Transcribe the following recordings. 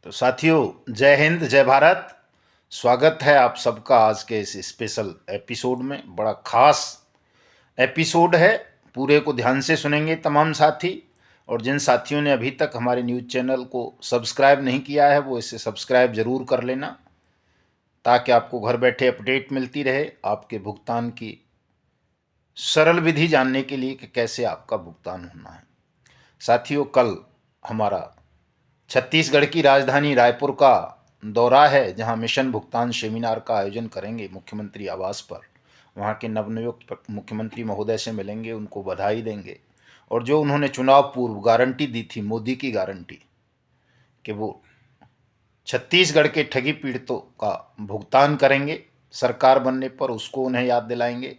तो साथियों, जय हिंद जय भारत। स्वागत है आप सबका आज के इस स्पेशल एपिसोड में। बड़ा खास एपिसोड है, पूरे को ध्यान से सुनेंगे तमाम साथी। और जिन साथियों ने अभी तक हमारे न्यूज़ चैनल को सब्सक्राइब नहीं किया है वो इसे सब्सक्राइब ज़रूर कर लेना, ताकि आपको घर बैठे अपडेट मिलती रहे आपके भुगतान की सरल विधि जानने के लिए कि कैसे आपका भुगतान होना है। साथियों, कल हमारा छत्तीसगढ़ की राजधानी रायपुर का दौरा है, जहां मिशन भुगतान सेमिनार का आयोजन करेंगे मुख्यमंत्री आवास पर। वहां के नवनियुक्त मुख्यमंत्री महोदय से मिलेंगे, उनको बधाई देंगे और जो उन्होंने चुनाव पूर्व गारंटी दी थी, मोदी की गारंटी, कि वो छत्तीसगढ़ के ठगी पीड़ितों का भुगतान करेंगे सरकार बनने पर, उसको उन्हें याद दिलाएंगे।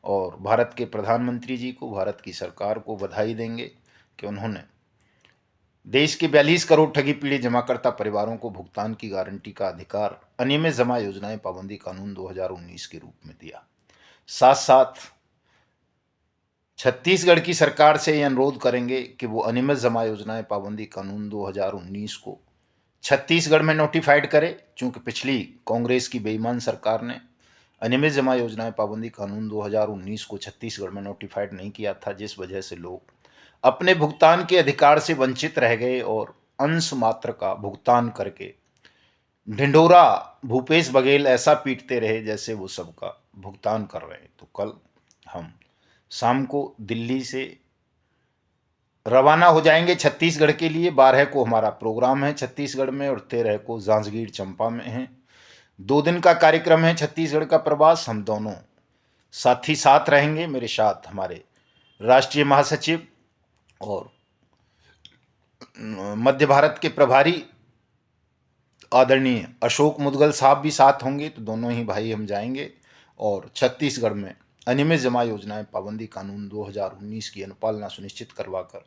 और भारत के प्रधानमंत्री जी को, भारत की सरकार को बधाई देंगे कि उन्होंने देश के 42 करोड़ ठगी पीड़ित जमाकर्ता परिवारों को भुगतान की गारंटी का अधिकार अनियमित जमा योजनाएं पाबंदी कानून 2019 के रूप में दिया। साथ साथ छत्तीसगढ़ की सरकार से ये अनुरोध करेंगे कि वो अनियमित जमा योजनाएं पाबंदी कानून 2019 को छत्तीसगढ़ में नोटिफाइड करे, क्योंकि पिछली कांग्रेस की बेईमान सरकार ने अनियमित जमा योजनाएं पाबंदी कानून 2019 को छत्तीसगढ़ में नोटिफाइड नहीं किया था, जिस वजह से लोग अपने भुगतान के अधिकार से वंचित रह गए और अंश मात्र का भुगतान करके ढिंढोरा भूपेश बघेल ऐसा पीटते रहे जैसे वो सबका भुगतान कर रहे हैं। तो कल हम शाम को दिल्ली से रवाना हो जाएंगे छत्तीसगढ़ के लिए। 12 को हमारा प्रोग्राम है छत्तीसगढ़ में और 13 को जांजगीर चंपा में है। 2 दिन का कार्यक्रम है छत्तीसगढ़ का प्रवास। हम दोनों साथी साथ रहेंगे। मेरे साथ हमारे राष्ट्रीय महासचिव और मध्य भारत के प्रभारी आदरणीय अशोक मुदगल साहब भी साथ होंगे। तो दोनों ही भाई हम जाएंगे और छत्तीसगढ़ में अनियमित जमा योजनाएं पाबंदी कानून 2019 की अनुपालना सुनिश्चित करवाकर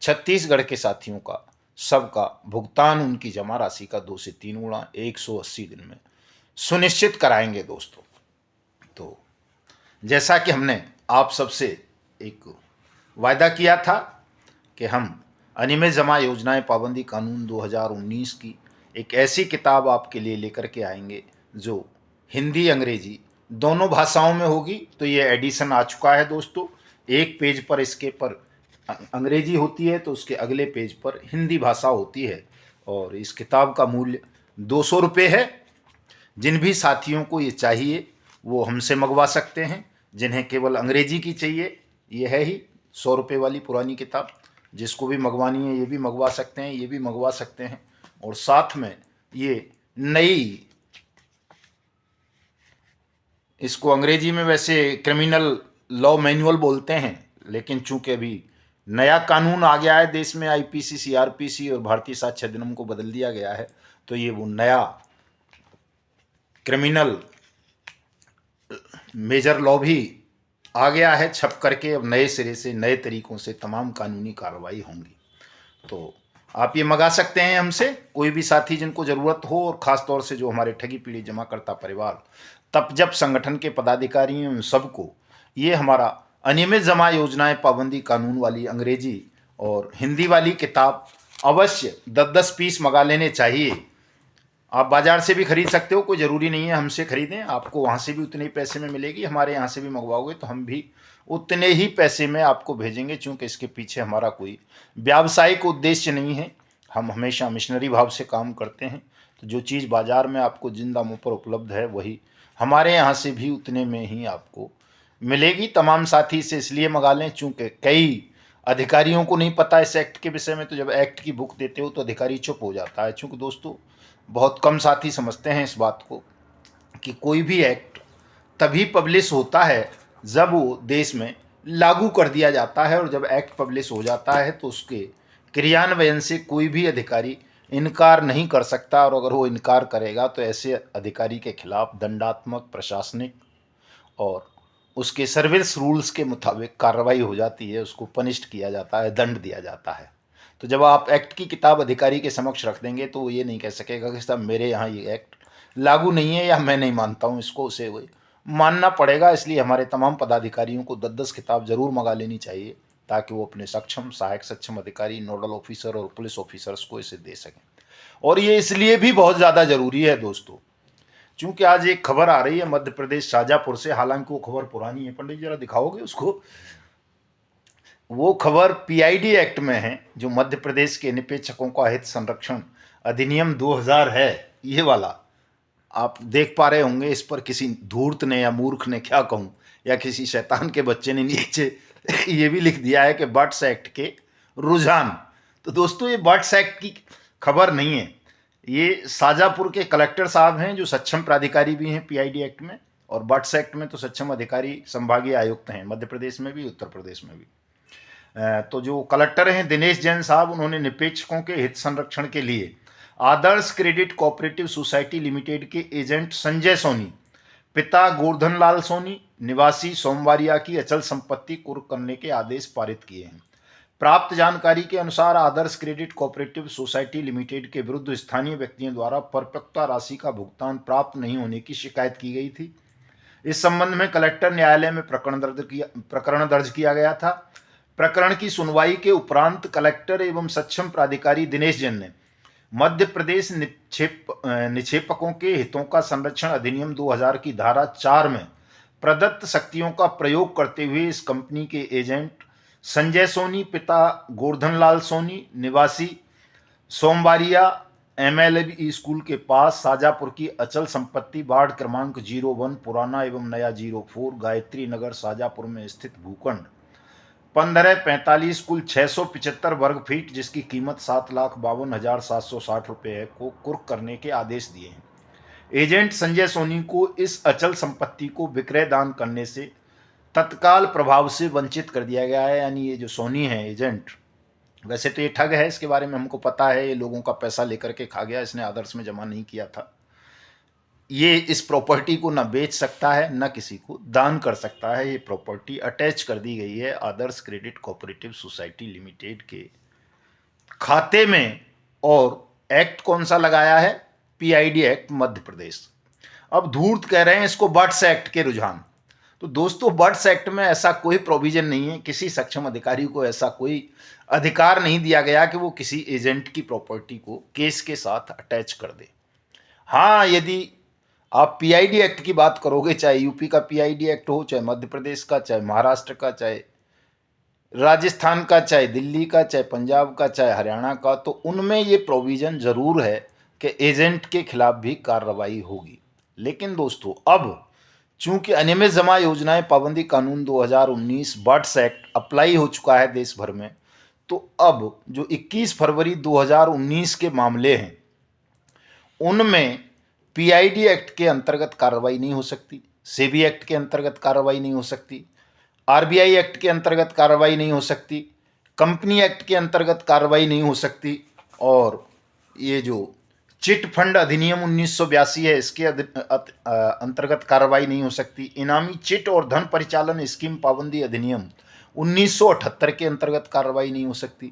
छत्तीसगढ़ के साथियों का सबका भुगतान उनकी जमा राशि का 2 से 3 गुना 180 दिन में सुनिश्चित कराएंगे दोस्तों। तो जैसा कि हमने आप सबसे एक वायदा किया था कि हम अनियमित जमा योजनाएं पाबंदी कानून 2019 की एक ऐसी किताब आपके लिए लेकर के आएंगे जो हिंदी अंग्रेजी दोनों भाषाओं में होगी। तो ये एडिशन आ चुका है दोस्तों। एक पेज पर इसके पर अंग्रेजी होती है तो उसके अगले पेज पर हिंदी भाषा होती है और इस किताब का मूल्य 200 रुपये है। जिन भी साथियों को ये चाहिए वो हमसे मंगवा सकते हैं। जिन्हें केवल अंग्रेजी की चाहिए, ये है ही 100 रुपये वाली पुरानी किताब, जिसको भी मंगवानी है ये भी मंगवा सकते हैं, ये भी मंगवा सकते हैं। और साथ में ये नई, इसको अंग्रेजी में वैसे क्रिमिनल लॉ मैनुअल बोलते हैं, लेकिन चूंकि अभी नया कानून आ गया है देश में, आईपीसी, सीआरपीसी और भारतीय साक्ष्य अधिनियम को बदल दिया गया है, तो ये वो नया क्रिमिनल मेजर लॉ भी आ गया है छप करके। अब नए सिरे से नए तरीकों से तमाम कानूनी कार्रवाई होंगी। तो आप ये मंगा सकते हैं हमसे, कोई भी साथी जिनको ज़रूरत हो, और ख़ास तौर से जो हमारे ठगी पीड़ित जमाकर्ता परिवार तपजप संगठन के पदाधिकारी हैं, उन सबको ये हमारा अनियमित जमा योजनाएं पाबंदी कानून वाली अंग्रेजी और हिंदी वाली किताब अवश्य 10-10 पीस मंगा लेने चाहिए। आप बाजार से भी खरीद सकते हो, कोई ज़रूरी नहीं है हमसे खरीदें, आपको वहाँ से भी उतने ही पैसे में मिलेगी। हमारे यहाँ से भी मंगवाओगे तो हम भी उतने ही पैसे में आपको भेजेंगे, चूँकि इसके पीछे हमारा कोई व्यावसायिक उद्देश्य नहीं है। हम हमेशा मिशनरी भाव से काम करते हैं। तो जो चीज़ बाज़ार में आपको जिन दामों पर उपलब्ध है वही हमारे यहाँ से भी उतने में ही आपको मिलेगी। तमाम साथी इसे इसलिए मंगा लें चूँकि कई अधिकारियों को नहीं पता इस एक्ट के विषय में। तो जब एक्ट की बुक देते हो तो अधिकारी चुप हो जाता है, चूँकि दोस्तों बहुत कम साथी समझते हैं इस बात को कि कोई भी एक्ट तभी पब्लिश होता है जब वो देश में लागू कर दिया जाता है, और जब एक्ट पब्लिश हो जाता है तो उसके क्रियान्वयन से कोई भी अधिकारी इनकार नहीं कर सकता। और अगर वो इनकार करेगा तो ऐसे अधिकारी के खिलाफ दंडात्मक, प्रशासनिक और उसके सर्विस रूल्स के मुताबिक कार्रवाई हो जाती है, उसको पनिश्ड किया जाता है, दंड दिया जाता है। तो जब आप एक्ट की किताब अधिकारी के समक्ष रख देंगे तो वो ये नहीं कह सकेगा कि साहब मेरे यहाँ ये एक्ट लागू नहीं है या मैं नहीं मानता हूँ इसको, उसे वो मानना पड़ेगा। इसलिए हमारे तमाम पदाधिकारियों को 10-10 किताब जरूर मंगा लेनी चाहिए, ताकि वो अपने सक्षम, सहायक सक्षम अधिकारी, नोडल ऑफिसर और पुलिस ऑफिसर्स को इसे दे सकें। और ये इसलिए भी बहुत ज़्यादा ज़रूरी है दोस्तों, क्योंकि आज एक खबर आ रही है मध्य प्रदेश शाजापुर से, हालांकि वो खबर पुरानी है। पंडित जी जरा दिखाओगे उसको। वो खबर पीआईडी एक्ट में है, जो मध्य प्रदेश के निपेक्षकों का हित संरक्षण अधिनियम 2000 है, ये वाला आप देख पा रहे होंगे। इस पर किसी धूर्त ने या मूर्ख ने, क्या कहूं, या किसी शैतान के बच्चे ने नीचे ये भी लिख दिया है कि बट्स एक्ट के रुझान। तो दोस्तों ये बट्स एक्ट की खबर नहीं है, ये शाजापुर के कलेक्टर साहब हैं, जो सक्षम प्राधिकारी भी हैं पीआईडी एक्ट में, और बट्स एक्ट में तो सक्षम अधिकारी संभागीय आयुक्त हैं, मध्य प्रदेश में भी उत्तर प्रदेश में भी। तो जो कलेक्टर हैं दिनेश जैन साहब, उन्होंने निपेक्षकों के हित संरक्षण के लिए आदर्श क्रेडिट कोऑपरेटिव सोसाइटी लिमिटेड के एजेंट संजय सोनी, पिता गोवर्धन लाल सोनी, निवासी सोमवारिया की अचल संपत्ति कुर्क करने के आदेश पारित किए हैं। प्राप्त जानकारी के अनुसार आदर्श क्रेडिट कोऑपरेटिव सोसाइटी लिमिटेड के विरुद्ध स्थानीय व्यक्तियों द्वारा परिपक्वता राशि का भुगतान प्राप्त नहीं होने की शिकायत की गई थी। इस संबंध में कलेक्टर न्यायालय में प्रकरण दर्ज किया गया था। प्रकरण की सुनवाई के उपरांत कलेक्टर एवं सक्षम प्राधिकारी दिनेश जैन ने मध्य प्रदेश निक्षेपकों के हितों का संरक्षण अधिनियम 2000 की धारा 4 में प्रदत्त शक्तियों का प्रयोग करते हुए इस कंपनी के एजेंट संजय सोनी, पिता गोवर्धन लाल सोनी, निवासी सोमवारिया एमएलबी स्कूल के पास शाजापुर की अचल संपत्ति वार्ड क्रमांक 01 पुराना एवं नया 04 गायत्री नगर शाजापुर में स्थित भूखंड 1545 कुल 675 वर्ग फीट, जिसकी कीमत 7,52,760 रुपये है, को कुर्क करने के आदेश दिए हैं। एजेंट संजय सोनी को इस अचल संपत्ति को विक्रय दान करने से तत्काल प्रभाव से वंचित कर दिया गया है। यानी ये जो सोनी है एजेंट, वैसे तो ये ठग है, इसके बारे में हमको पता है, ये लोगों का पैसा लेकर के खा गया, इसने आदर्श में जमा नहीं किया था। ये इस प्रॉपर्टी को न बेच सकता है, न किसी को दान कर सकता है। ये प्रॉपर्टी अटैच कर दी गई है आदर्श क्रेडिट कोऑपरेटिव सोसाइटी लिमिटेड के खाते में। और एक्ट कौन सा लगाया है? PID act Madhya Pradesh. अब धूर्त कह रहे हैं इसको बट्स एक्ट के रुझान। तो दोस्तों बट्स एक्ट में ऐसा कोई प्रोविजन नहीं है, किसी सक्षम अधिकारी को ऐसा कोई अधिकार नहीं दिया गया कि वो किसी एजेंट की प्रॉपर्टी को केस के साथ अटैच कर दे। हाँ, यदि आप पीआईडी एक्ट की बात करोगे, चाहे यूपी का पीआईडी एक्ट हो, चाहे मध्य प्रदेश का, चाहे महाराष्ट्र का, चाहे राजस्थान का, चाहे दिल्ली का, चाहे पंजाब का, चाहे हरियाणा का, तो उनमें ये प्रोविज़न ज़रूर है कि एजेंट के खिलाफ भी कार्रवाई होगी। लेकिन दोस्तों अब चूंकि अनियमित जमा योजनाएं पाबंदी कानून 2019 बट्स एक्ट अप्लाई हो चुका है देश भर में, तो अब जो 21 फरवरी 2019 के मामले हैं उनमें पीआईडी एक्ट के अंतर्गत कार्रवाई नहीं हो सकती, सेबी एक्ट के अंतर्गत कार्रवाई नहीं हो सकती, आरबीआई एक्ट के अंतर्गत कार्रवाई नहीं हो सकती, कंपनी एक्ट के अंतर्गत कार्रवाई नहीं हो सकती, और ये जो चिट फंड अधिनियम 1982 है इसके अंतर्गत कार्रवाई नहीं हो सकती, इनामी चिट और धन परिचालन स्कीम पाबंदी अधिनियम 1978 के अंतर्गत कार्रवाई नहीं हो सकती।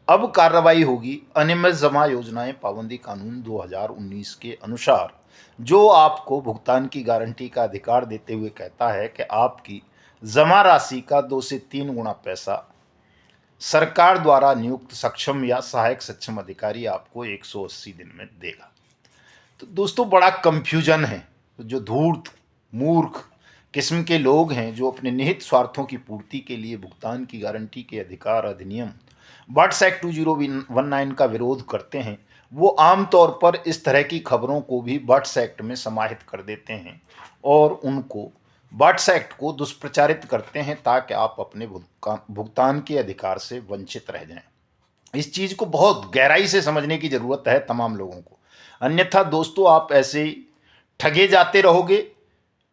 अब कार्रवाई होगी अनियमित जमा योजनाएं पाबंदी कानून 2019 के अनुसार, जो आपको भुगतान की गारंटी का अधिकार देते हुए कहता है कि आपकी जमा राशि का 2 से 3 गुना पैसा सरकार द्वारा नियुक्त सक्षम या सहायक सक्षम अधिकारी आपको 180 दिन में देगा। तो दोस्तों बड़ा कंफ्यूजन है। तो जो धूर्त मूर्ख किस्म के लोग हैं जो अपने निहित स्वार्थों की पूर्ति के लिए भुगतान की गारंटी के अधिकार अधिनियम बट्स एक्ट 2019 का विरोध करते हैं, वो आमतौर पर इस तरह की खबरों को भी बट्स एक्ट में समाहित कर देते हैं और उनको बट्स एक्ट को दुष्प्रचारित करते हैं ताकि आप अपने भुगतान के अधिकार से वंचित रह जाएं। इस चीज़ को बहुत गहराई से समझने की ज़रूरत है तमाम लोगों को, अन्यथा दोस्तों आप ऐसे ही ठगे जाते रहोगे,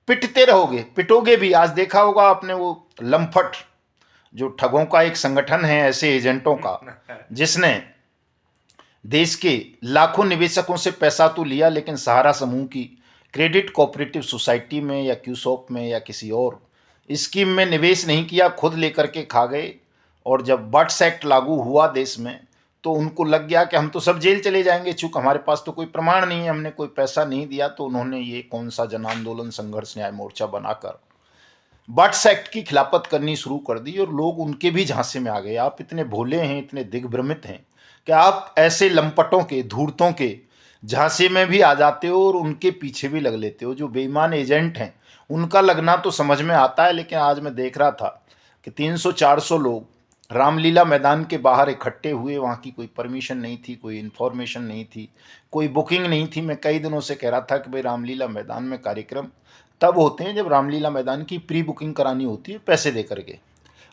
पिटते रहोगे, पिटोगे भी। आज देखा होगा आपने वो लम्फट जो ठगों का एक संगठन है ऐसे एजेंटों का, जिसने देश के लाखों निवेशकों से पैसा तो लिया लेकिन सहारा समूह की क्रेडिट कोऑपरेटिव सोसाइटी में या क्यूसॉप में या किसी और स्कीम में निवेश नहीं किया, खुद लेकर के खा गए। और जब बट्स एक्ट लागू हुआ देश में तो उनको लग गया कि हम तो सब जेल चले जाएंगे, चूँकि हमारे पास तो कोई प्रमाण नहीं है, हमने कोई पैसा नहीं दिया। तो उन्होंने ये कौन सा जन आंदोलन संघर्ष न्याय मोर्चा बनाकर बट्स एक्ट की खिलाफत करनी शुरू कर दी और लोग उनके भी झांसे में आ गए। आप इतने भोले हैं, इतने दिग्भ्रमित हैं कि आप ऐसे लंपटों के, धूर्तों के झांसे में भी आ जाते हो और उनके पीछे भी लग लेते हो। जो बेईमान एजेंट हैं उनका लगना तो समझ में आता है, लेकिन आज मैं देख रहा था कि 300-400 लोग रामलीला मैदान के बाहर इकट्ठे हुए। वहाँ की कोई परमिशन नहीं थी, कोई इन्फॉर्मेशन नहीं थी, कोई बुकिंग नहीं थी। मैं कई दिनों से कह रहा था कि भाई रामलीला मैदान में कार्यक्रम तब होते हैं जब रामलीला मैदान की प्री बुकिंग करानी होती है पैसे दे करके।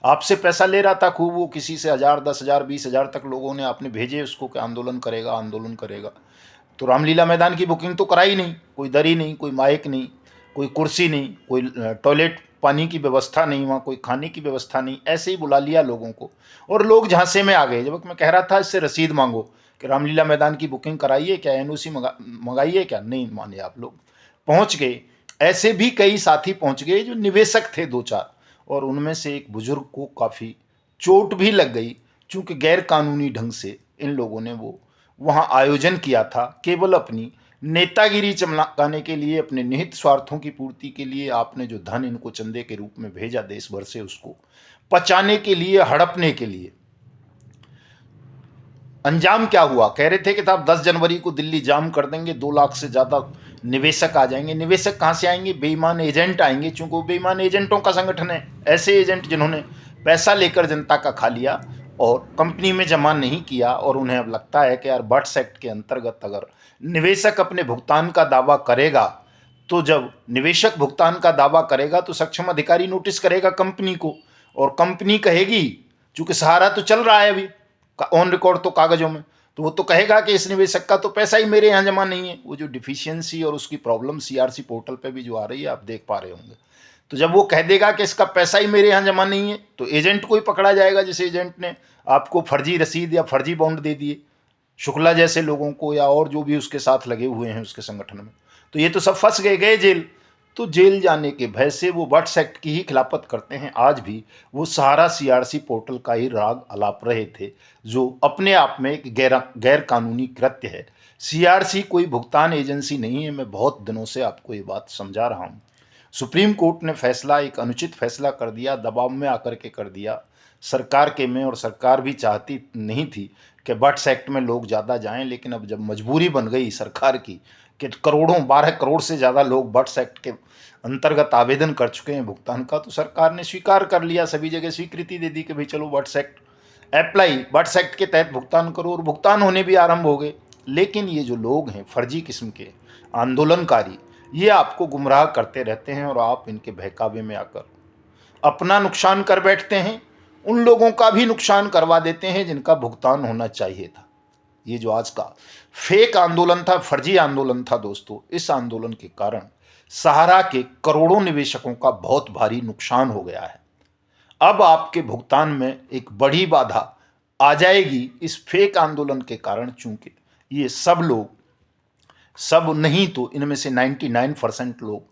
आपसे पैसा ले रहा था खूब, वो किसी से 1000, 10,000, 20,000 तक लोगों ने आपने भेजे उसको कि आंदोलन करेगा, आंदोलन करेगा। तो रामलीला मैदान की बुकिंग तो कराई नहीं, कोई दरी नहीं, कोई माइक नहीं, कोई कुर्सी नहीं, कोई टॉयलेट पानी की व्यवस्था नहीं, वहाँ कोई खाने की व्यवस्था नहीं। ऐसे ही बुला लिया लोगों को और लोग झांसे में आ गए। जब मैं कह रहा था इससे रसीद मांगो कि रामलीला मैदान की बुकिंग कराइए क्या, एनओसी मंगाइए क्या, नहीं माने आप लोग। पहुँच गए। ऐसे भी कई साथी पहुँच गए जो निवेशक थे 2-4, और उनमें से एक बुजुर्ग को काफ़ी चोट भी लग गई, चूँकि गैर कानूनी ढंग से इन लोगों ने वो वहाँ आयोजन किया था केवल अपनी नेतागिरी चमकाने के लिए, अपने निहित स्वार्थों की पूर्ति के लिए। आपने जो धन इनको चंदे के रूप में भेजा देश भर से, उसको पचाने के लिए, हड़पने के लिए। अंजाम क्या हुआ? कह रहे थे कि साहब 10 जनवरी को दिल्ली जाम कर देंगे, 2 लाख से ज़्यादा निवेशक आ जाएंगे। निवेशक कहाँ से आएंगे? बेईमान एजेंट आएंगे, चूंकि वो बेईमान एजेंटों का संगठन है। ऐसे एजेंट जिन्होंने पैसा लेकर जनता का खा लिया और कंपनी में जमा नहीं किया, और उन्हें अब लगता है कि यार बट्स एक्ट के अंतर्गत अगर निवेशक अपने भुगतान का दावा करेगा, तो जब निवेशक भुगतान का दावा करेगा तो सक्षम अधिकारी नोटिस करेगा कंपनी को, और कंपनी कहेगी, चूंकि सहारा तो चल रहा है अभी ऑन रिकॉर्ड तो कागजों में, तो वो तो कहेगा कि इस निवेशक का तो पैसा ही मेरे यहाँ जमा नहीं है। वो जो डिफिशियंसी और उसकी प्रॉब्लम सीआरसी पोर्टल पे भी जो आ रही है आप देख पा रहे होंगे। तो जब वो कह देगा कि इसका पैसा ही मेरे यहाँ जमा नहीं है, तो एजेंट को ही पकड़ा जाएगा, जिस एजेंट ने आपको फर्जी रसीद या फर्जी बॉन्ड दे दिए, शुक्ला जैसे लोगों को या और जो भी उसके साथ लगे हुए हैं उसके संगठन में। तो ये तो सब फंस गए, गए जेल। तो जेल जाने के भय से वो बट्स एक्ट की ही खिलाफत करते हैं। आज भी वो सहारा सीआरसी पोर्टल का ही राग अलाप रहे थे, जो अपने आप में एक गैर कानूनी कृत्य है। सीआरसी कोई भुगतान एजेंसी नहीं है। मैं बहुत दिनों से आपको ये बात समझा रहा हूँ। सुप्रीम कोर्ट ने फैसला, एक अनुचित फैसला कर दिया, दबाव में आकर के कर दिया सरकार के में, और सरकार भी चाहती नहीं थी कि बट्स एक्ट में लोग ज़्यादा जाएं, लेकिन अब जब मजबूरी बन गई सरकार की कि करोड़ों, 12 करोड़ से ज़्यादा लोग बट्स एक्ट के अंतर्गत आवेदन कर चुके हैं भुगतान का, तो सरकार ने स्वीकार कर लिया, सभी जगह स्वीकृति दे दी कि भाई चलो BUDS act apply, BUDS act के तहत भुगतान करो, और भुगतान होने भी आरंभ हो गए। लेकिन ये जो लोग हैं फर्जी किस्म के आंदोलनकारी, ये आपको गुमराह करते रहते हैं और आप इनके बहकावे में आकर अपना नुकसान कर बैठते हैं, उन लोगों का भी नुकसान करवा देते हैं जिनका भुगतान होना चाहिए था। ये जो आज का फेक आंदोलन था, फर्जी आंदोलन था दोस्तों, इस आंदोलन के कारण सहारा के करोड़ों निवेशकों का बहुत भारी नुकसान हो गया है। अब आपके भुगतान में एक बड़ी बाधा आ जाएगी इस फेक आंदोलन के कारण, चूंकि ये सब लोग, सब नहीं तो इनमें से 99% लोग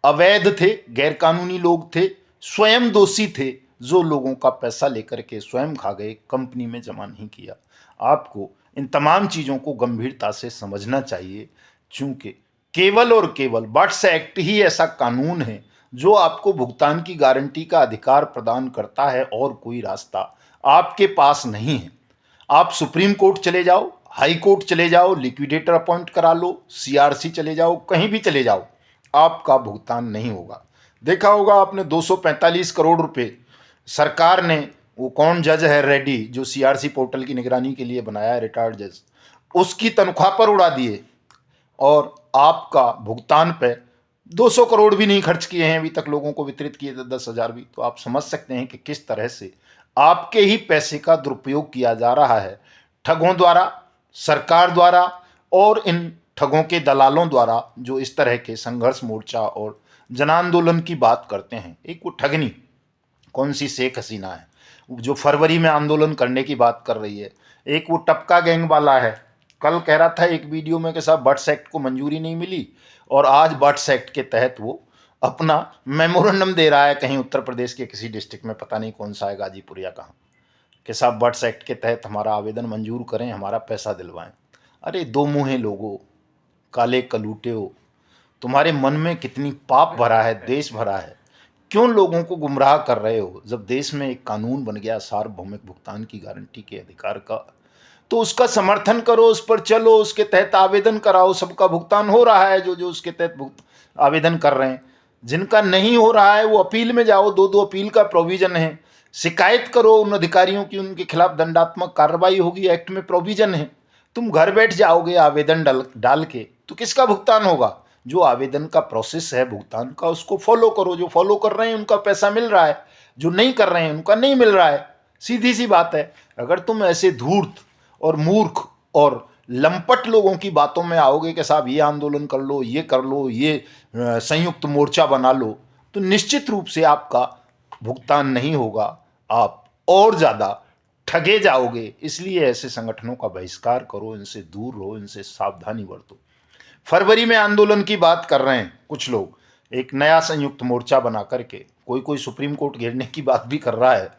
अवैध थे, गैरकानूनी लोग थे, स्वयं दोषी थे, जो लोगों का पैसा लेकर के स्वयं खा गए, कंपनी में जमा नहीं किया। आपको इन तमाम चीज़ों को गंभीरता से समझना चाहिए, चूंकि केवल और केवल बट्स एक्ट ही ऐसा कानून है जो आपको भुगतान की गारंटी का अधिकार प्रदान करता है, और कोई रास्ता आपके पास नहीं है। आप सुप्रीम कोर्ट चले जाओ, हाई कोर्ट चले जाओ, लिक्विडेटर अपॉइंट करा लो, सीआरसी चले जाओ, कहीं भी चले जाओ, आपका भुगतान नहीं होगा। देखा होगा आपने 245 करोड़ रुपए सरकार ने, वो कौन जज है रेड्डी जो सीआरसी पोर्टल की निगरानी के लिए बनाया है, रिटायर्ड जज, उसकी तनख्वाह पर उड़ा दिए, और आपका भुगतान पे 200 करोड़ भी नहीं खर्च किए हैं अभी तक, लोगों को वितरित किए थे 10,000 भी। तो आप समझ सकते हैं कि किस तरह से आपके ही पैसे का दुरुपयोग किया जा रहा है, ठगों द्वारा, सरकार द्वारा, और इन ठगों के दलालों द्वारा, जो इस तरह के संघर्ष मोर्चा और जन आंदोलन की बात करते हैं। एक वो ठगनी कौन सी शेख हसीना है जो फरवरी में आंदोलन करने की बात कर रही है, एक वो टपका गैंग वाला है, कल कह रहा था एक वीडियो में कि साहब बट्स एक्ट को मंजूरी नहीं मिली, और आज बट्स एक्ट के तहत वो अपना मेमोरेंडम दे रहा है कहीं उत्तर प्रदेश के किसी डिस्ट्रिक्ट में, पता नहीं कौन सा है, गाजीपुर या कहाँ, कि साहब बट्स एक्ट के तहत हमारा आवेदन मंजूर करें, हमारा पैसा दिलवाएं। अरे दो मुँहे लोगों, काले कलूटे हो, तुम्हारे मन में कितनी पाप भरा है, देश भरा है, क्यों लोगों को गुमराह कर रहे हो? जब देश में एक कानून बन गया सार्वभौमिक भुगतान की गारंटी के अधिकार का, तो उसका समर्थन करो, उस पर चलो, उसके तहत आवेदन कराओ। सबका भुगतान हो रहा है जो जो उसके तहत आवेदन कर रहे हैं। जिनका नहीं हो रहा है वो अपील में जाओ, दो दो अपील का प्रोविजन है। शिकायत करो उन अधिकारियों की, उनके खिलाफ दंडात्मक कार्रवाई होगी, एक्ट में प्रोविजन है। तुम घर बैठ जाओगे आवेदन डाल के, तो किसका भुगतान होगा? जो आवेदन का प्रोसेस है भुगतान का, उसको फॉलो करो। जो फॉलो कर रहे हैं उनका पैसा मिल रहा है, जो नहीं कर रहे हैं उनका नहीं मिल रहा है। सीधी सी बात है। अगर तुम ऐसे धूर्त और मूर्ख और लंपट लोगों की बातों में आओगे कि साहब ये आंदोलन कर लो, ये कर लो, ये संयुक्त मोर्चा बना लो, तो निश्चित रूप से आपका भुगतान नहीं होगा, आप और ज़्यादा ठगे जाओगे। इसलिए ऐसे संगठनों का बहिष्कार करो, इनसे दूर रहो, इनसे सावधानी बरतो। फरवरी में आंदोलन की बात कर रहे हैं कुछ लोग, एक नया संयुक्त मोर्चा बना करके, कोई कोई सुप्रीम कोर्ट घेरने की बात भी कर रहा है।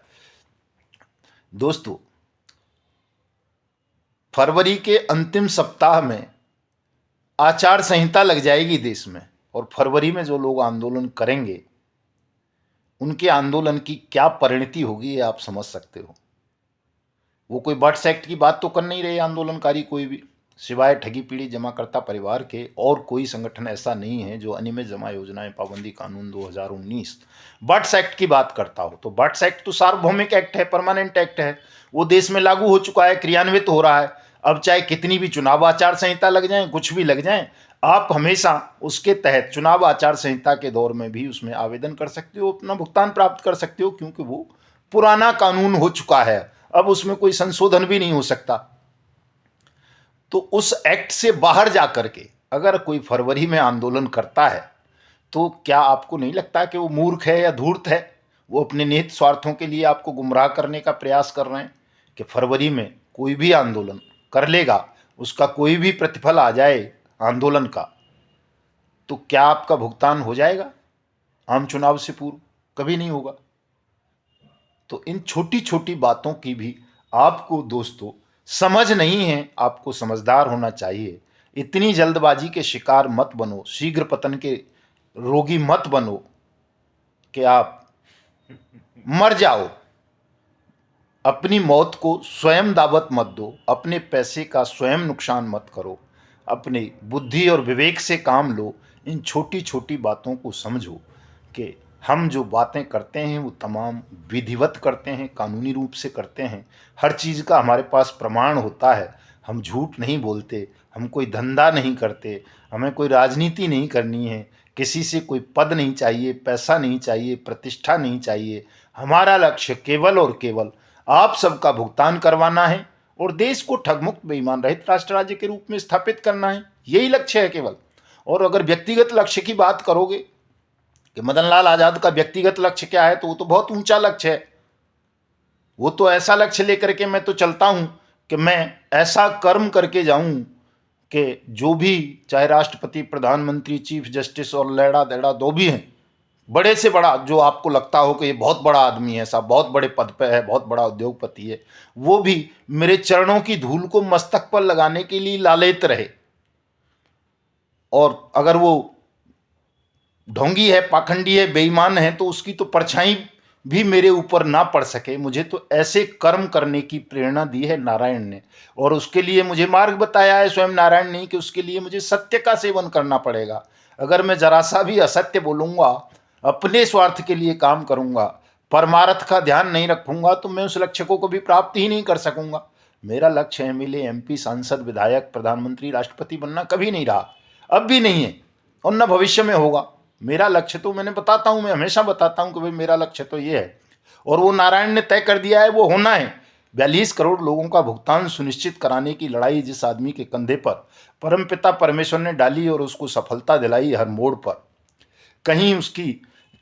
दोस्तों, फरवरी के अंतिम सप्ताह में आचार संहिता लग जाएगी देश में, और फरवरी में जो लोग आंदोलन करेंगे उनके आंदोलन की क्या परिणति होगी ये आप समझ सकते हो। वो कोई बट्स एक्ट की बात तो कर नहीं रहे आंदोलनकारी कोई भी, सिवाय ठगी पीड़ी जमाकर्ता परिवार के और कोई संगठन ऐसा नहीं है जो अनियमित जमा योजनाएं पाबंदी कानून 2019 बट्स एक्ट की बात करता हो। तो बट्स एक्ट तो सार्वभौमिक एक्ट है, परमानेंट एक्ट है, वो देश में लागू हो चुका है, क्रियान्वित हो रहा है। अब चाहे कितनी भी चुनाव आचार संहिता लग जाए, कुछ भी लग जाए, आप हमेशा उसके तहत चुनाव आचार संहिता के दौर में भी उसमें आवेदन कर सकते हो, अपना भुगतान प्राप्त कर सकते हो, क्योंकि वो पुराना कानून हो चुका है, अब उसमें कोई संशोधन भी नहीं हो सकता। तो उस एक्ट से बाहर जा करके अगर कोई फरवरी में आंदोलन करता है, तो क्या आपको नहीं लगता कि वो मूर्ख है या धूर्त है? वो अपने निहित स्वार्थों के लिए आपको गुमराह करने का प्रयास कर रहे हैं कि फरवरी में कोई भी आंदोलन कर लेगा, उसका कोई भी प्रतिफल आ जाए आंदोलन का, तो क्या आपका भुगतान हो जाएगा आम चुनाव से पूर्व? कभी नहीं होगा। तो इन छोटी छोटी बातों की भी आपको दोस्तों समझ नहीं है, आपको समझदार होना चाहिए। इतनी जल्दबाजी के शिकार मत बनो, शीघ्र पतन के रोगी मत बनो कि आप मर जाओ। अपनी मौत को स्वयं दावत मत दो, अपने पैसे का स्वयं नुकसान मत करो, अपनी बुद्धि और विवेक से काम लो। इन छोटी छोटी बातों को समझो कि हम जो बातें करते हैं वो तमाम विधिवत करते हैं, कानूनी रूप से करते हैं, हर चीज़ का हमारे पास प्रमाण होता है। हम झूठ नहीं बोलते, हम कोई धंधा नहीं करते, हमें कोई राजनीति नहीं करनी है, किसी से कोई पद नहीं चाहिए, पैसा नहीं चाहिए, प्रतिष्ठा नहीं चाहिए। हमारा लक्ष्य केवल और केवल आप सबका भुगतान करवाना है और देश को ठगमुक्त बेईमान रहित राष्ट्र राज्य के रूप में स्थापित करना है। यही लक्ष्य है केवल। और अगर व्यक्तिगत लक्ष्य की बात करोगे कि मदन लाल आजाद का व्यक्तिगत लक्ष्य क्या है, तो वो तो बहुत ऊंचा लक्ष्य है। वो तो ऐसा लक्ष्य लेकर के मैं तो चलता हूं कि मैं ऐसा कर्म करके जाऊं कि जो भी, चाहे राष्ट्रपति, प्रधानमंत्री, चीफ जस्टिस और लेड़ा देड़ा दो भी हैं, बड़े से बड़ा जो आपको लगता हो कि ये बहुत बड़ा आदमी है, साहब बहुत बड़े पद पे है, बहुत बड़ा उद्योगपति है, वो भी मेरे चरणों की धूल को मस्तक पर लगाने के लिए लालेत रहे। और अगर वो ढोंगी है, पाखंडी है, बेईमान है, तो उसकी तो परछाई भी मेरे ऊपर ना पड़ सके। मुझे तो ऐसे कर्म करने की प्रेरणा दी है नारायण ने, और उसके लिए मुझे मार्ग बताया है स्वयं नारायण ने कि उसके लिए मुझे सत्य का सेवन करना पड़ेगा। अगर मैं जरा सा भी असत्य बोलूँगा, अपने स्वार्थ के लिए काम करूँगा, परमार्थ का ध्यान नहीं रखूँगा, तो मैं उस लक्ष्य को कभी प्राप्त ही नहीं कर सकूँगा। मेरा लक्ष्य एमएलए, एमपी, सांसद, विधायक, प्रधानमंत्री, राष्ट्रपति बनना कभी नहीं रहा, अब भी नहीं है और न भविष्य में होगा। मेरा लक्ष्य तो मैंने बताता हूँ, मैं हमेशा बताता हूँ कि भाई मेरा लक्ष्य तो ये है, और वो नारायण ने तय कर दिया है, वो होना है। 42 करोड़ लोगों का भुगतान सुनिश्चित कराने की लड़ाई जिस आदमी के कंधे पर परमपिता परमेश्वर ने डाली और उसको सफलता दिलाई हर मोड़ पर, कहीं उसकी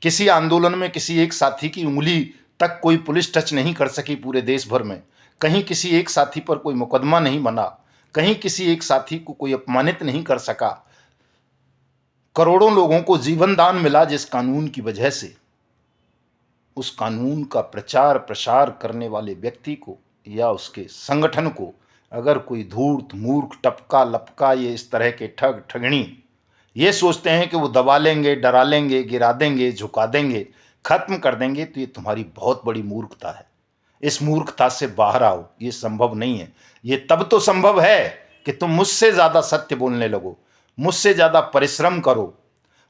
किसी आंदोलन में किसी एक साथी की उंगली तक कोई पुलिस टच नहीं कर सकी पूरे देश भर में, कहीं किसी एक साथी पर कोई मुकदमा नहीं बना, कहीं किसी एक साथी को कोई अपमानित नहीं कर सका। करोड़ों लोगों को जीवन दान मिला जिस कानून की वजह से। उस कानून का प्रचार प्रसार करने वाले व्यक्ति को या उसके संगठन को अगर कोई धूर्त, मूर्ख, टपका लपका, ये इस तरह के ठग ठगणी ये सोचते हैं कि वो दबा लेंगे, डरा लेंगे, गिरा देंगे, झुका देंगे, खत्म कर देंगे, तो ये तुम्हारी बहुत बड़ी मूर्खता है। इस मूर्खता से बाहर आओ, ये संभव नहीं है। ये तब तो संभव है कि तुम मुझसे ज़्यादा सत्य बोलने लगो, मुझसे ज़्यादा परिश्रम करो,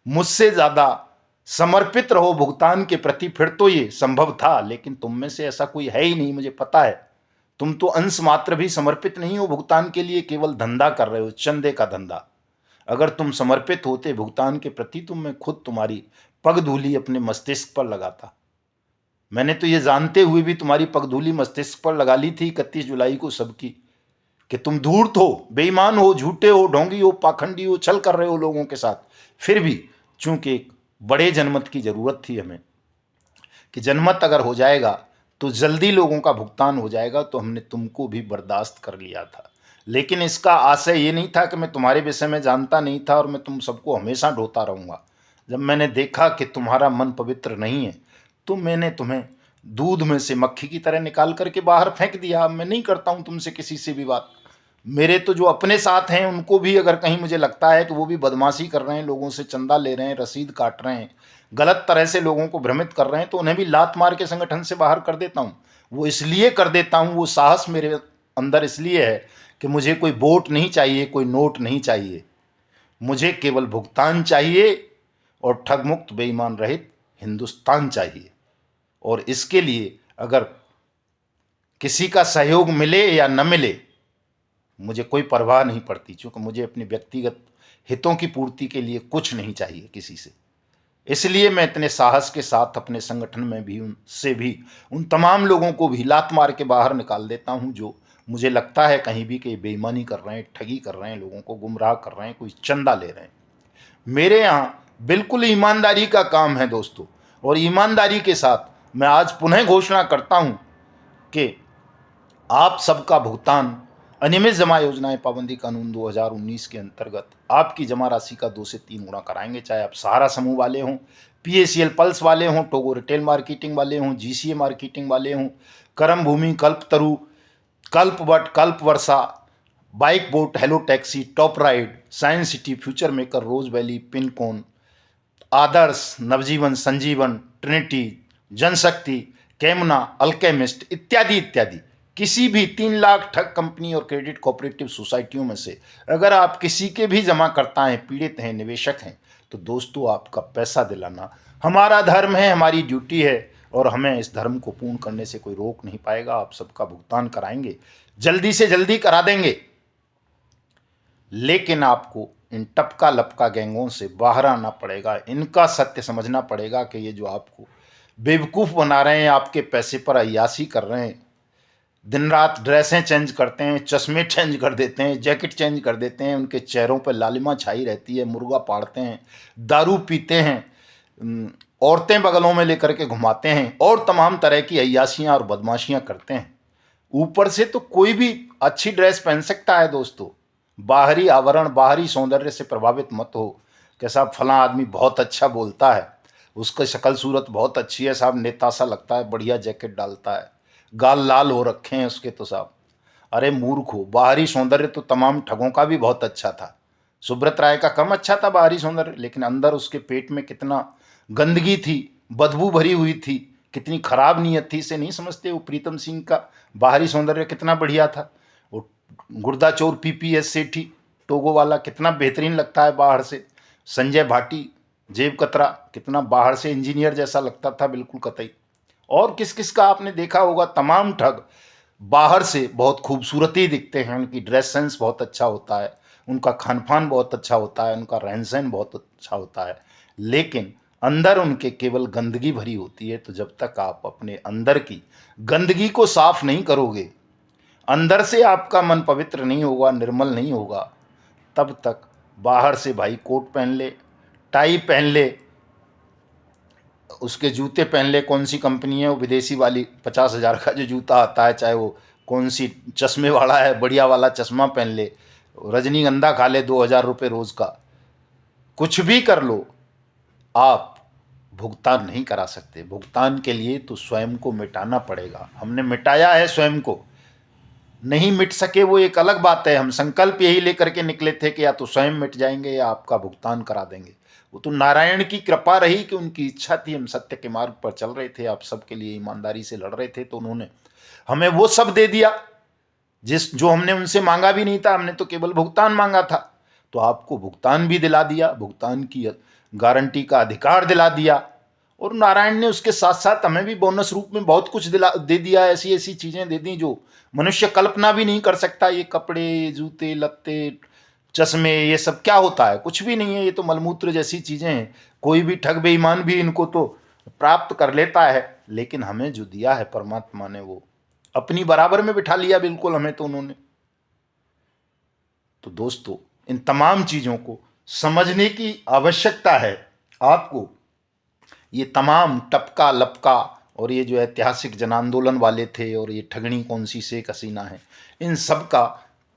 मुझसे ज़्यादा समर्पित रहो भुगतान के प्रति, फिर तो ये संभव था। लेकिन तुम में से ऐसा कोई है ही नहीं, मुझे पता है। तुम तो अंश मात्र भी समर्पित नहीं हो भुगतान के लिए, केवल धंधा कर रहे हो, चंदे का धंधा। अगर तुम समर्पित होते भुगतान के प्रति तो मैं खुद तुम्हारी पगधूली अपने मस्तिष्क पर लगाता। मैंने तो ये जानते हुए भी तुम्हारी पगधूली मस्तिष्क पर लगा ली थी 31 जुलाई को सबकी, कि तुम धूर्त हो, बेईमान हो, झूठे हो, ढोंगी हो, पाखंडी हो, छल कर रहे हो लोगों के साथ। फिर भी चूंकि एक बड़े जनमत की जरूरत थी हमें, कि जनमत अगर हो जाएगा तो जल्दी लोगों का भुगतान हो जाएगा, तो हमने तुमको भी बर्दाश्त कर लिया था। लेकिन इसका आशय ये नहीं था कि मैं तुम्हारे विषय में जानता नहीं था और मैं तुम सबको हमेशा ढोता रहूंगा। जब मैंने देखा कि तुम्हारा मन पवित्र नहीं है तो मैंने तुम्हें दूध में से मक्खी की तरह निकाल करके बाहर फेंक दिया। अब मैं नहीं करता हूं तुमसे किसी से भी बात। मेरे तो जो अपने साथ हैं उनको भी अगर कहीं मुझे लगता है कि वो भी बदमाशी कर रहे हैं, लोगों से चंदा ले रहे हैं, रसीद काट रहे हैं, गलत तरह से लोगों को भ्रमित कर रहे हैं, तो उन्हें भी लात मार के संगठन से बाहर कर देता हूं। वो इसलिए कर देता हूं, वो साहस मेरे अंदर इसलिए है कि मुझे कोई वोट नहीं चाहिए, कोई नोट नहीं चाहिए, मुझे केवल भुगतान चाहिए और ठगमुक्त बेईमान रहित हिंदुस्तान चाहिए। और इसके लिए अगर किसी का सहयोग मिले या न मिले मुझे कोई परवाह नहीं पड़ती, क्योंकि मुझे अपने व्यक्तिगत हितों की पूर्ति के लिए कुछ नहीं चाहिए किसी से। इसलिए मैं इतने साहस के साथ अपने संगठन में भी उनसे भी उन तमाम लोगों को भी लात मार के बाहर निकाल देता हूं जो मुझे लगता है कहीं भी कि बेईमानी कर रहे हैं, ठगी कर रहे हैं, लोगों को गुमराह कर रहे हैं, कोई चंदा ले रहे हैं। मेरे यहाँ बिल्कुल ईमानदारी का काम है दोस्तों, और ईमानदारी के साथ मैं आज पुनः घोषणा करता हूं कि आप सबका भुगतान अनियमित जमा योजनाएं पाबंदी कानून 2019 के अंतर्गत आपकी जमा राशि का 2 से 3 गुना कराएंगे। चाहे आप सहारा समूह वाले हों, पीएसीएल पल्स वाले हों, टोगो रिटेल मार्केटिंग वाले हों, जीसीए मार्केटिंग वाले हों, करम भूमि, Kalpataru, Kalpavat, Kalpa Varsha, bike boat, hello taxi, top ride, science city, future maker, rose valley, pinecone, Adarsh, Navjeevan, Sanjeevan, trinity, Janshakti, कैमुना, अल्केमिस्ट इत्यादि इत्यादि। किसी भी 3 लाख ठग कंपनी और क्रेडिट कोऑपरेटिव सोसाइटियों में से अगर आप किसी के भी जमाकर्ता हैं, पीड़ित हैं, निवेशक हैं, तो दोस्तों आपका पैसा दिलाना हमारा धर्म है, हमारी ड्यूटी है, और हमें इस धर्म को पूर्ण करने से कोई रोक नहीं पाएगा। आप सबका भुगतान कराएंगे, जल्दी से जल्दी करा देंगे। लेकिन आपको इन टपका लपका गैंगों से बाहर आना पड़ेगा, इनका सत्य समझना पड़ेगा कि ये जो आपको बेवकूफ़ बना रहे हैं, आपके पैसे पर अय्याशी कर रहे हैं, दिन रात ड्रेसें चेंज करते हैं, चश्मे चेंज कर देते हैं, जैकेट चेंज कर देते हैं, उनके चेहरों पर लालिमा छाई रहती है, मुर्गा पाड़ते हैं, दारू पीते हैं, औरतें बगलों में लेकर के घुमाते हैं और तमाम तरह की अय्याशियाँ और बदमाशियाँ करते हैं। ऊपर से तो कोई भी अच्छी ड्रेस पहन सकता है दोस्तों, बाहरी आवरण, बाहरी सौंदर्य से प्रभावित मत हो कि साहब फलां आदमी बहुत अच्छा बोलता है, उसकी शक्ल सूरत बहुत अच्छी है साहब, नेता सा लगता है, बढ़िया जैकेट डालता है, गाल लाल हो रखे हैं उसके तो साहब। अरे मूर्ख हो, बाहरी सौंदर्य तो तमाम ठगों का भी बहुत अच्छा था। सुब्रत राय का कम अच्छा था बाहरी सौंदर्य, लेकिन अंदर उसके पेट में कितना गंदगी थी, बदबू भरी हुई थी, कितनी खराब नीयत थी, इसे नहीं समझते। वो प्रीतम सिंह का बाहरी सौंदर्य कितना बढ़िया था, वो गुर्दा चोर पीपीएस सेठी टोगो वाला कितना बेहतरीन लगता है बाहर से। संजय भाटी जेब कतरा कितना बाहर से इंजीनियर जैसा लगता था, बिल्कुल कतई। और किस किस का आपने देखा होगा, तमाम ठग बाहर से बहुत खूबसूरती दिखते हैं, उनकी ड्रेस सेंस बहुत अच्छा होता है, उनका खान पान बहुत अच्छा होता है, उनका रहन सहन बहुत अच्छा होता है, लेकिन अंदर उनके केवल गंदगी भरी होती है। तो जब तक आप अपने अंदर की गंदगी को साफ नहीं करोगे, अंदर से आपका मन पवित्र नहीं होगा, निर्मल नहीं होगा, तब तक बाहर से भाई कोट पहन ले, टाई पहन ले, उसके जूते पहन ले, कौन सी कंपनी है वो विदेशी वाली 50,000 का जो जूता आता है, चाहे वो कौन सी चश्मे वाला है, बढ़िया वाला चश्मा पहन ले, रजनीगंधा खा ले 2,000 रुपये रोज़ का, कुछ भी कर लो, आप भुगतान नहीं करा सकते। भुगतान के लिए तो स्वयं को मिटाना पड़ेगा। हमने मिटाया है स्वयं को, नहीं मिट सके वो एक अलग बात है। हम संकल्प यही लेकर के निकले थे कि या तो स्वयं मिट जाएंगे या आपका भुगतान करा देंगे। वो तो नारायण की कृपा रही कि उनकी इच्छा थी, हम सत्य के मार्ग पर चल रहे थे, आप सबके लिए ईमानदारी से लड़ रहे थे, तो उन्होंने हमें वो सब दे दिया जो हमने उनसे मांगा भी नहीं था, हमने तो केवल भुगतान मांगा था, तो आपको भुगतान भी दिला दिया, भुगतान की गारंटी का अधिकार दिला दिया। और नारायण ने उसके साथ साथ हमें भी बोनस रूप में बहुत कुछ दे दिया, ऐसी ऐसी चीज़ें दे दी जो मनुष्य कल्पना भी नहीं कर सकता। ये कपड़े, जूते, लत्ते, चश्मे, ये सब क्या होता है? कुछ भी नहीं है, ये तो मलमूत्र जैसी चीज़ें हैं। कोई भी ठग बेईमान भी इनको तो प्राप्त कर लेता है, लेकिन हमें जो दिया है परमात्मा ने, वो अपनी बराबर में बिठा लिया बिल्कुल हमें तो उन्होंने। तो दोस्तों, इन तमाम चीज़ों को समझने की आवश्यकता है आपको। ये तमाम टपका लपका और ये जो ऐतिहासिक जन आंदोलन वाले थे और ये ठगनी कौन सी शेख हसीना है, इन सब का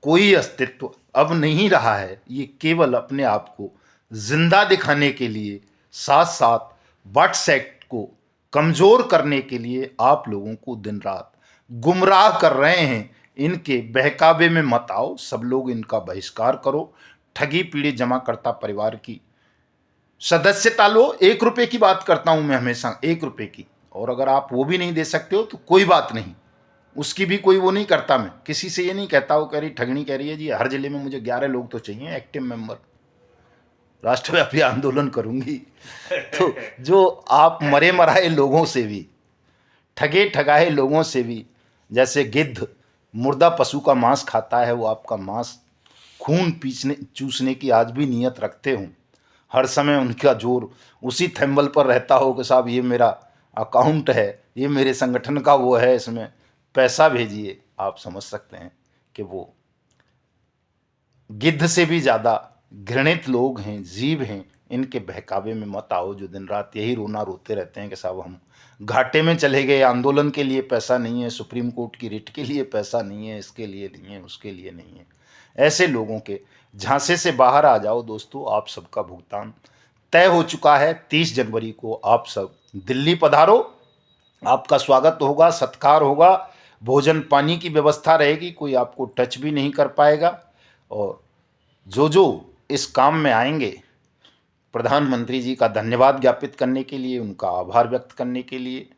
कोई अस्तित्व अब नहीं रहा है। ये केवल अपने आप को जिंदा दिखाने के लिए, साथ साथ व्हाट्सएप को कमज़ोर करने के लिए आप लोगों को दिन रात गुमराह कर रहे हैं। इनके बहकावे में मत आओ, सब लोग इनका बहिष्कार करो। ठगी पीड़ित जमाकर्ता परिवार की सदस्यता लो। 1 रुपये की बात करता हूं मैं हमेशा, 1 रुपये की। और अगर आप वो भी नहीं दे सकते हो तो कोई बात नहीं, उसकी भी कोई वो नहीं करता। मैं किसी से ये नहीं कहता, वो कह रही ठगनी कह रही है जी हर जिले में मुझे 11 लोग तो चाहिए एक्टिव मेंबर, राष्ट्रव्यापी आंदोलन करूंगी। तो जो आप मरे मराए लोगों से भी, ठगे ठगाए लोगों से भी, जैसे गिद्ध मुर्दा पशु का मांस खाता है, वो आपका मांस खून पीछने चूसने की आज भी नीयत रखते हों, हर समय उनका जोर उसी थैम्बल पर रहता हो कि साहब ये मेरा अकाउंट है, ये मेरे संगठन का वो है, इसमें पैसा भेजिए, आप समझ सकते हैं कि वो गिद्ध से भी ज़्यादा घृणित लोग हैं, जीव हैं। इनके बहकावे में मत आओ, जो दिन रात यही रोना रोते रहते हैं कि साहब हम घाटे में चले गए, आंदोलन के लिए पैसा नहीं है, सुप्रीम कोर्ट की रिट के लिए पैसा नहीं है, इसके लिए नहीं है, उसके लिए नहीं है। ऐसे लोगों के झांसे से बाहर आ जाओ दोस्तों। आप सबका भुगतान तय हो चुका है। 30 जनवरी को आप सब दिल्ली पधारो, आपका स्वागत होगा, सत्कार होगा, भोजन पानी की व्यवस्था रहेगी, कोई आपको टच भी नहीं कर पाएगा। और जो जो इस काम में आएंगे, प्रधानमंत्री जी का धन्यवाद ज्ञापित करने के लिए, उनका आभार व्यक्त करने के लिए,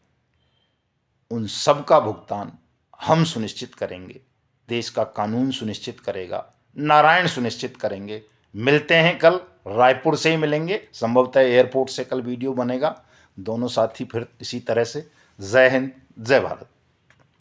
उन सब का भुगतान हम सुनिश्चित करेंगे। देश का कानून सुनिश्चित करेगा, नारायण सुनिश्चित करेंगे। मिलते हैं कल, रायपुर से ही मिलेंगे, संभवतः एयरपोर्ट से कल वीडियो बनेगा। दोनों साथी फिर इसी तरह से। जय हिंद, जय भारत।